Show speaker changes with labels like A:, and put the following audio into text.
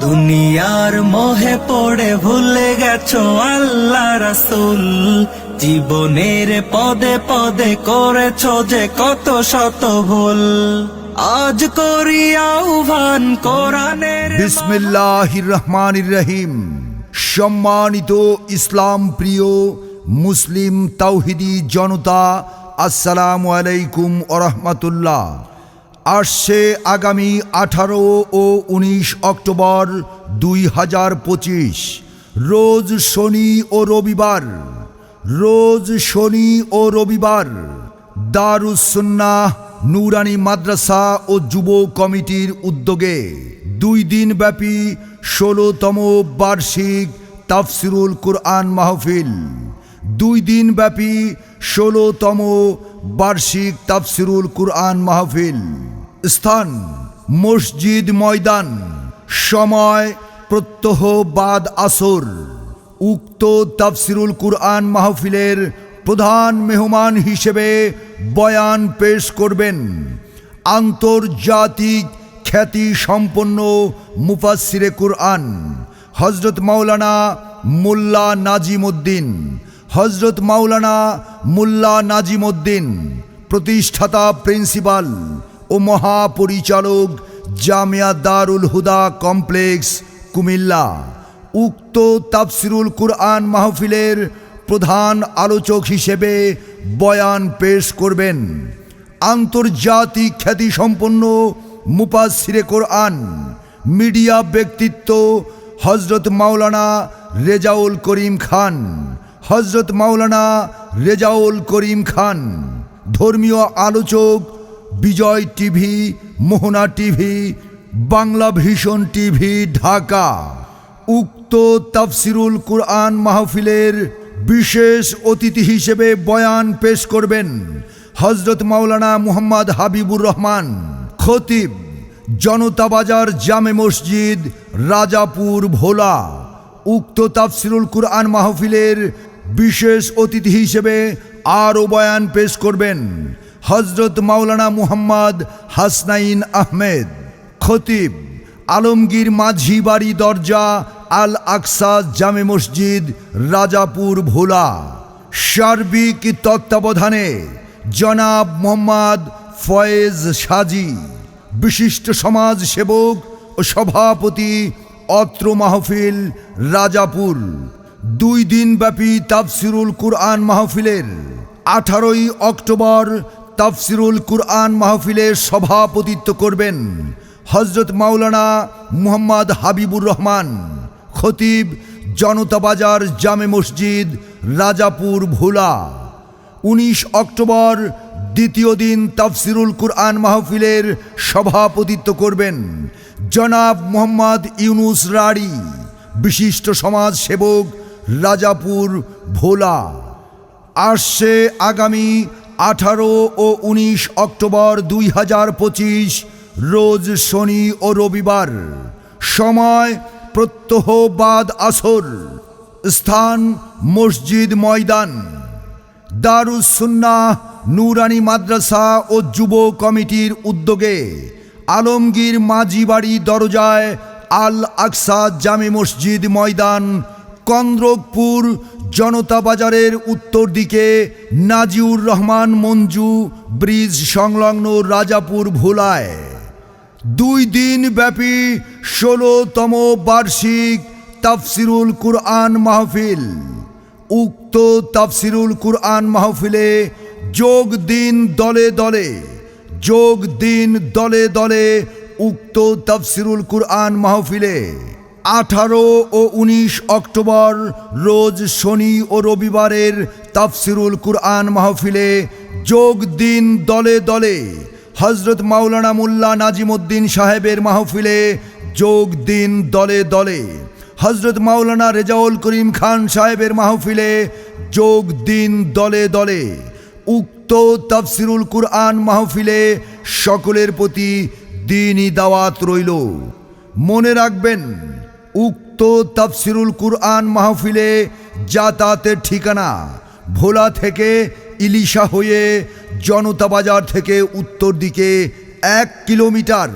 A: দুনিয়ার মোহে পড়ে ভুলে গেছো আল্লাহ রাসূল, জীবনের পদে পদে করেছো যে কত শত ভুল। আজ করি আহ্বান কোরআনের।
B: বিসমিল্লাহির রহমানির রহিম। সম্মানিত ইসলাম প্রিয় মুসলিম তাওহিদি জনতা, আসসালামু আলাইকুম ওয়া রাহমাতুল্লাহ। আসছে আগামী 18 ও 19 অক্টোবর 2025 রোজ শনি ও রবিবার দারুস সুন্নাহ নুরানি মাদ্রাসা ও যুব কমিটির উদ্যোগে 2 দিন ব্যাপী 16তম বার্ষিক তাফসিরুল কুরআন মাহফিল। 2 দিন ব্যাপী 16তম বার্ষিক তাফসিরুল কুরআন মাহফিল। স্থান মসজিদ ময়দান, সময় প্রত্যহ বাদ আসর। উক্ত তাফসিরুল কুরআন মাহফিলের প্রধান মেহমান হিসেবে বয়ান পেশ করবেন আন্তর্জাতিক খ্যাতি সম্পন্ন মুফাসসিরে কুরআন হযরত মাওলানা মোল্লা নাজিম উদ্দিন, প্রতিষ্ঠাতা প্রিন্সিপাল ও মহাপরিচালক জামিয়া দারুল হুদা কমপ্লেক্স, কুমিল্লা। উক্ত তাফসিরুল কুরআন মাহফিলের প্রধান আলোচক হিসেবে বয়ান পেশ করবেন আন্তর্জাতিক খ্যাতিসম্পন্ন মুফাসসিরে কোরআন মিডিয়া ব্যক্তিত্ব হযরত মাওলানা রেজাউল করিম খান। ধর্মীয় আলোচক Bijoy TV, Mohona TV, Bangla vision TV, Dhaka. উক্ত তাফসিরুল কুরআন মাহফিলের বিশেষ অতিথি হিসেবে বয়ান পেশ করবেন হযরত মাওলানা মুহাম্মদ হাবিবুর রহমান, খতিব, জনতা বাজার জামে মসজিদ, রাজাপুর, ভোলা। উক্ত তাফসিরুল কুরআন মাহফিলের বিশেষ অতিথি হিসেবে আরও বয়ান পেশ করবেন হযরত মাওলানা মুহাম্মদ হাসনাইন আহমেদ, খতিব, আলমগীর মাঝি বাড়ি দরজা, আল আকসা জামে মসজিদ, রাজাপুর, ভোলা। সার্বিক তত্ত্বাবধানে জনাব মোহাম্মদ ফয়েজ সাজি, বিশিষ্ট সমাজ সেবক ও সভাপতি, অত্র মাহফিল, রাজাপুর। 2 দিন ব্যাপী তাফসিরুল কুরআন মাহফিলের 18 অক্টোবর তাফসিরুল কুরআন মাহফিলের সভাপতিত্ব করবেন হযরত মাওলানা মুহাম্মদ হাবিবুর রহমান, খতিব, জনতা বাজার জামে মসজিদ, রাজাপুর, ভোলা। 19 অক্টোবর দ্বিতীয় দিন তাফসিরুল কুরআন মাহফিলের সভাপতিত্ব করবেন জনাব মোহাম্মদ ইউনুস রাড়ি, বিশিষ্ট সমাজ সেবক, রাজাপুর, ভোলা। আসছে আগামী 18 ও 19 অক্টোবর 2025 রোজ শনি ও রবিবার, সময় প্রত্যহ বাদ আসর। স্থান মসজিদ ময়দান, দারুস সুন্নাহ নুরানি মাদ্রাসা ও যুব কমিটির উদ্যোগে আলমগীর মাঝি বাড়ি দরজায়, আল আকসা জামে মসজিদ ময়দান, কন্দ্রকপুর, জনতা বাজারের উত্তর দিকে নাজিউর রহমান মঞ্জু ব্রিজ সংলগ্ন, রাজাপুর, ভোলায়। 2 দিন ব্যাপী 16তম বার্ষিক তাফসিরুল কুরআন মাহফিল। উক্ত তাফসিরুল কুরআন মাহফিলে যোগ দিন দলে দলে। উক্ত তাফসিরুল কুরআন মাহফিলে 18 ও 19 অক্টোবর রোজ শনি ও রবিবারের তাফসিরুল কুরআন মাহফিলে যোগ দিন দলে। হযরত মাওলানা মোল্লা নাজিম উদ্দিন সাহেবের মাহফিলে যোগ দিন দলে। হযরত মাওলানা রেজাউল করিম খান সাহেবের মাহফিলে যোগ দিন দলে। উক্ত তাফসিরুল কুরআন মাহফিলে সকলের প্রতি দ্বীনি দাওয়াত রইল। মনে রাখবেন, উক্ত তাফসিরুল কুরআন মাহফিলে যাতায়াতের ঠিকানা ভোলা থেকে ইলিশা হয়ে জনতা বাজার থেকে উত্তর দিকে 1 কিলোমিটার।